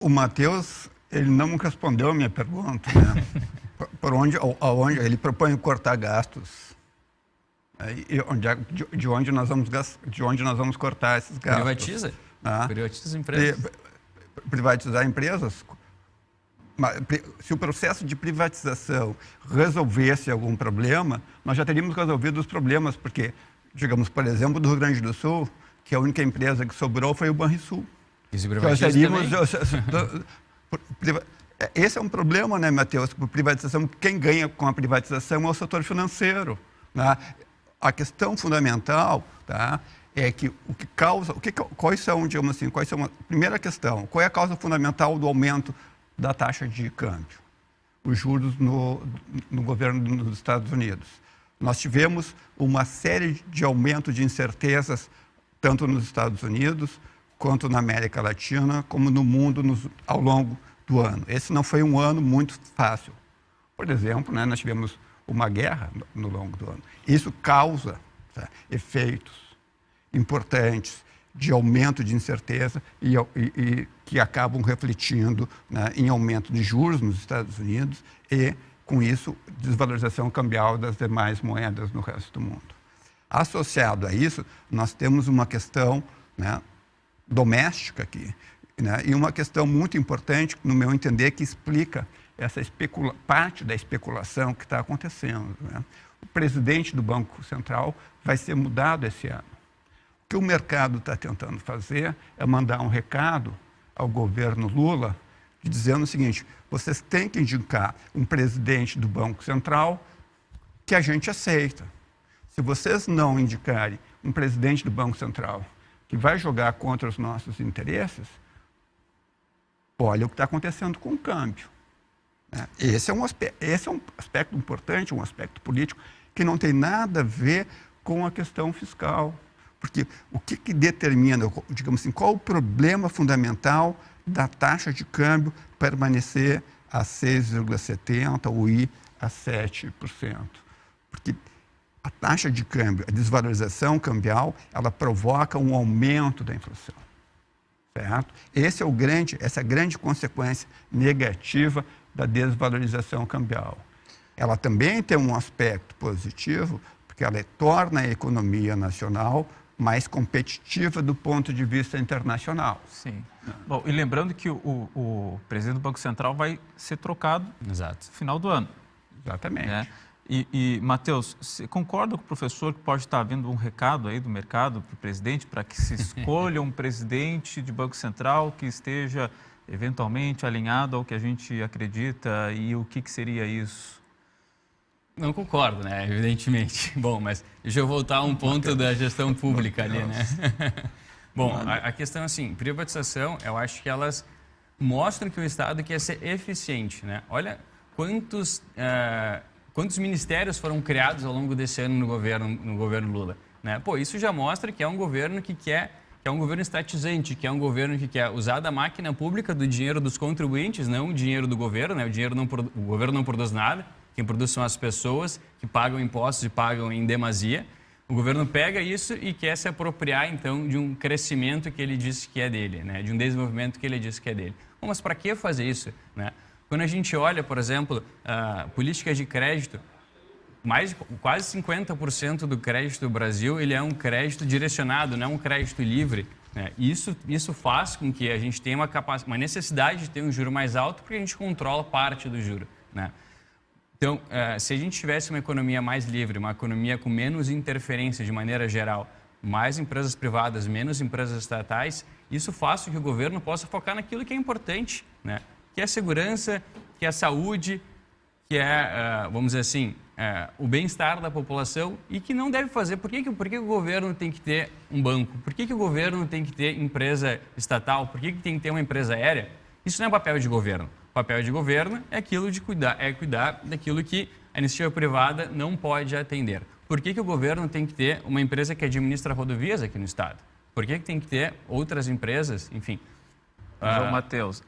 O Matheus, ele não respondeu a minha pergunta, né? Aonde ele propõe cortar gastos. De onde nós vamos cortar esses gastos? Privatiza? Ah, Privatiza empresas. Privatizar empresas? Se o processo de privatização resolvesse algum problema, nós já teríamos resolvido os problemas, porque, digamos, por exemplo, do Rio Grande do Sul, que a única empresa que sobrou foi o Banrisul. E se privatiza também? Esse é um problema, né, Matheus? Por privatização, quem ganha com a privatização é o setor financeiro. Né? A questão fundamental, tá, é que quais são, digamos assim, primeira questão, qual é a causa fundamental do aumento da taxa de câmbio? Os juros no governo dos Estados Unidos. Nós tivemos uma série de aumento de incertezas, tanto nos Estados Unidos, quanto na América Latina, como no mundo ao longo do ano. Esse não foi um ano muito fácil. Por exemplo, né, nós tivemos uma guerra no longo do ano. Isso causa, tá, efeitos importantes de aumento de incerteza e que acabam refletindo, né, em aumento de juros nos Estados Unidos e, com isso, desvalorização cambial das demais moedas no resto do mundo. Associado a isso, nós temos uma questão, né, doméstica aqui, né, e uma questão muito importante, no meu entender, que explica essa parte da especulação que está acontecendo. Né? O presidente do Banco Central vai ser mudado esse ano. O que o mercado está tentando fazer é mandar um recado ao governo Lula, dizendo o seguinte: vocês têm que indicar um presidente do Banco Central que a gente aceita. Se vocês não indicarem um presidente do Banco Central que vai jogar contra os nossos interesses, olha o que está acontecendo com o câmbio. Esse é um aspecto importante, um aspecto político, que não tem nada a ver com a questão fiscal. Porque o que determina, digamos assim, qual o problema fundamental da taxa de câmbio permanecer a 6,70% ou ir a 7%? Porque a taxa de câmbio, a desvalorização cambial, ela provoca um aumento da inflação. Certo? Essa é a grande consequência negativa da desvalorização cambial. Ela também tem um aspecto positivo, porque ela torna a economia nacional mais competitiva do ponto de vista internacional. Sim. Bom, e lembrando que o presidente do Banco Central vai ser trocado no final do ano. Exatamente. Né? Matheus, você concorda com o professor que pode estar havendo um recado aí do mercado para o presidente, para que se escolha um presidente de Banco Central que esteja eventualmente alinhado ao que a gente acredita, e o que seria isso? Não concordo, né? Evidentemente. Bom, mas deixa eu voltar a um ponto da gestão pública ali, né? Bom, a questão é assim, privatização, eu acho que elas mostram que o Estado quer ser eficiente, né? Olha quantos ministérios foram criados ao longo desse ano no governo Lula, né? Pô, isso já mostra que é um governo que é um governo estatizante, que é um governo que quer usar da máquina pública, do dinheiro dos contribuintes, não o dinheiro do governo, né? O governo não produz nada, quem produz são as pessoas que pagam impostos e pagam em demasia. O governo pega isso e quer se apropriar, então, de um crescimento que ele disse que é dele, né? De um desenvolvimento que ele disse que é dele. Bom, mas para que fazer isso, né? Quando a gente olha, por exemplo, políticas de crédito, quase 50% do crédito do Brasil ele é um crédito direcionado, não é um crédito livre. Né? Isso faz com que a gente tenha uma necessidade de ter um juro mais alto, porque a gente controla parte do juro. Né? Então, se a gente tivesse uma economia mais livre, uma economia com menos interferência de maneira geral, mais empresas privadas, menos empresas estatais, isso faz com que o governo possa focar naquilo que é importante, né? Que é a segurança, que é a saúde, que é, vamos dizer assim, o bem-estar da população, e que não deve fazer. Por que o governo tem que ter um banco? Por que o governo tem que ter empresa estatal? Por que tem que ter uma empresa aérea? Isso não é papel de governo. O papel de governo é aquilo de cuidar daquilo que a iniciativa privada não pode atender. Por que o governo tem que ter uma empresa que administra rodovias aqui no estado? Por que tem que ter outras empresas, enfim? João Matheus,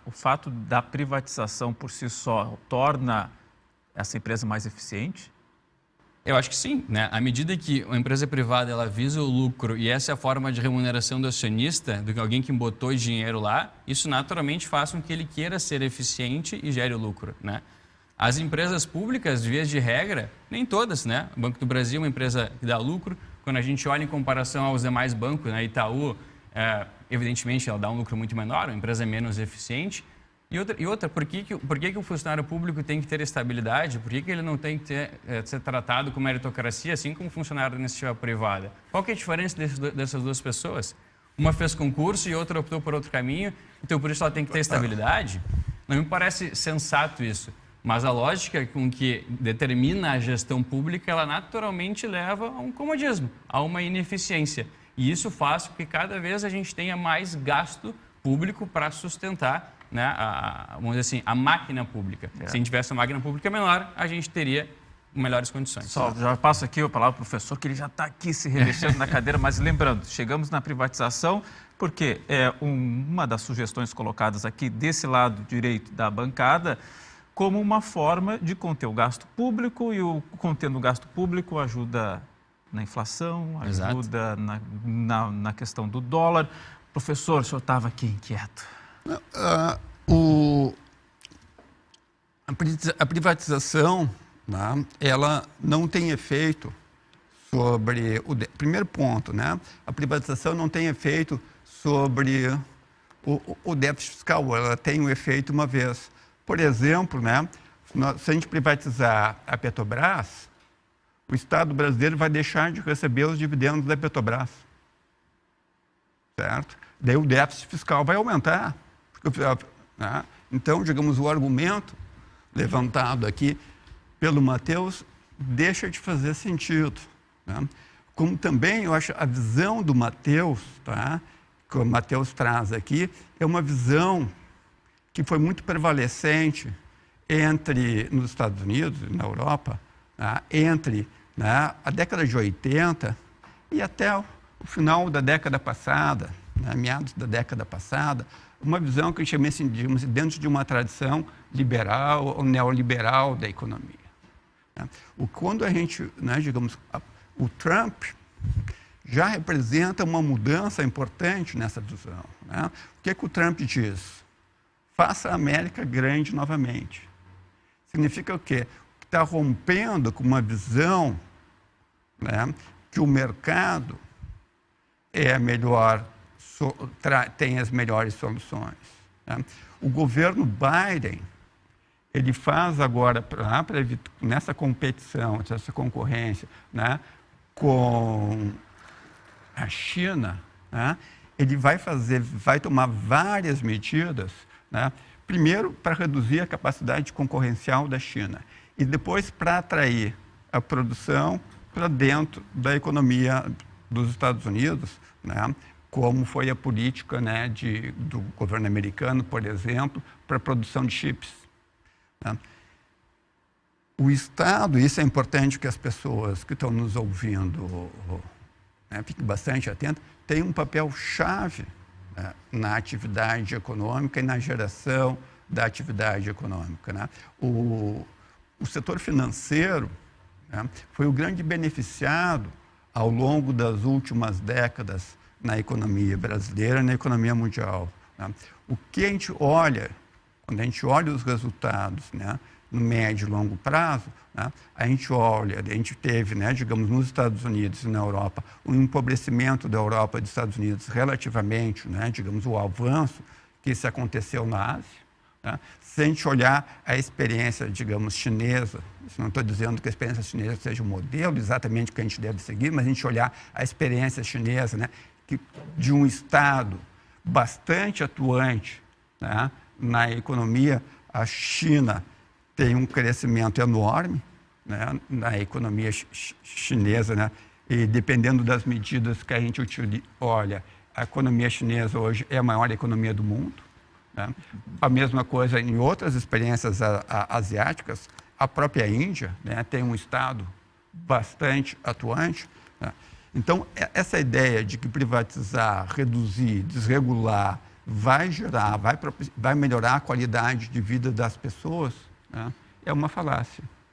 o fato da privatização por si só torna essa empresa mais eficiente? Eu acho que sim, né? À medida que a empresa privada ela visa o lucro e essa é a forma de remuneração do acionista, do que alguém que botou dinheiro lá, isso naturalmente faz com que ele queira ser eficiente e gere o lucro, né? As empresas públicas, via de regra, nem todas, né? O Banco do Brasil é uma empresa que dá lucro. Quando a gente olha em comparação aos demais bancos, né? Itaú, evidentemente, ela dá um lucro muito menor, uma empresa menos eficiente. E outra, por que o funcionário público tem que ter estabilidade? Por que ele não tem que ser tratado com meritocracia, assim como o funcionário da iniciativa privada? Qual que é a diferença dessas duas pessoas? Uma fez concurso e outra optou por outro caminho, então por isso ela tem que ter estabilidade? Não me parece sensato isso. Mas a lógica com que determina a gestão pública, ela naturalmente leva a um comodismo, a uma ineficiência. E isso faz com que cada vez a gente tenha mais gasto público para sustentar, né, vamos dizer assim, a máquina pública. Se a gente tivesse uma máquina pública menor, a gente teria melhores condições. Só, já passo aqui a palavra para o professor, que ele já está aqui se remexendo na cadeira, mas lembrando, chegamos na privatização, porque uma das sugestões colocadas aqui desse lado direito da bancada, como uma forma de conter o gasto público, e o contendo o gasto público ajuda na inflação, ajuda na questão do dólar. Professor, o senhor estava aqui inquieto. A privatização, né, ela não tem efeito sobre primeiro ponto, né? A privatização não tem efeito sobre o déficit fiscal, ela tem um efeito uma vez. Por exemplo, né, se a gente privatizar a Petrobras, o Estado brasileiro vai deixar de receber os dividendos da Petrobras, certo? Daí o déficit fiscal vai aumentar. Né? Então, digamos, o argumento levantado aqui pelo Matheus deixa de fazer sentido. Né? Como também, eu acho, a visão do Matheus, tá? Que o Matheus traz aqui, é uma visão que foi muito prevalecente nos Estados Unidos e na Europa, tá? Entre, né, a década de 80 e até o final da década passada, né, meados da década passada, uma visão que eu chamei assim, digamos, dentro de uma tradição liberal ou neoliberal da economia. Né? Quando a gente, né, digamos, o Trump já representa uma mudança importante nessa visão. Né? O que o Trump diz? Faça a América grande novamente. Significa o quê? Está rompendo com uma visão, né, que o mercado é melhor, tem as melhores soluções. Né? O governo Biden, ele faz agora, nessa competição, nessa concorrência, né, com a China, né, ele vai tomar várias medidas, né, primeiro para reduzir a capacidade concorrencial da China e depois para atrair a produção para dentro da economia dos Estados Unidos, né, como foi a política, né, do governo americano, por exemplo, para a produção de chips. Né. O Estado, isso é importante que as pessoas que estão nos ouvindo, né, fiquem bastante atentas, tem um papel chave, né, na atividade econômica e na geração da atividade econômica. Né. O setor financeiro, né, foi o grande beneficiado ao longo das últimas décadas na economia brasileira e na economia mundial. Né. O que a gente olha, quando a gente olha os resultados, né, no médio e longo prazo, né, a gente teve, né, digamos, nos Estados Unidos e na Europa, um empobrecimento da Europa e dos Estados Unidos relativamente, né, digamos, o avanço que isso aconteceu na Ásia. Né. Se a gente olhar a experiência, digamos, chinesa, não estou dizendo que a experiência chinesa seja o modelo exatamente que a gente deve seguir, mas a gente olhar a experiência chinesa, né, de um Estado bastante atuante, né, na economia, a China tem um crescimento enorme, né, na economia chinesa, né, e dependendo das medidas que a gente olha, a economia chinesa hoje é a maior economia do mundo. Né. A mesma coisa em outras experiências asiáticas, a própria Índia, né, tem um Estado bastante atuante. Né. Então, essa ideia de que privatizar, reduzir, desregular, vai melhorar a qualidade de vida das pessoas, né, é uma falácia.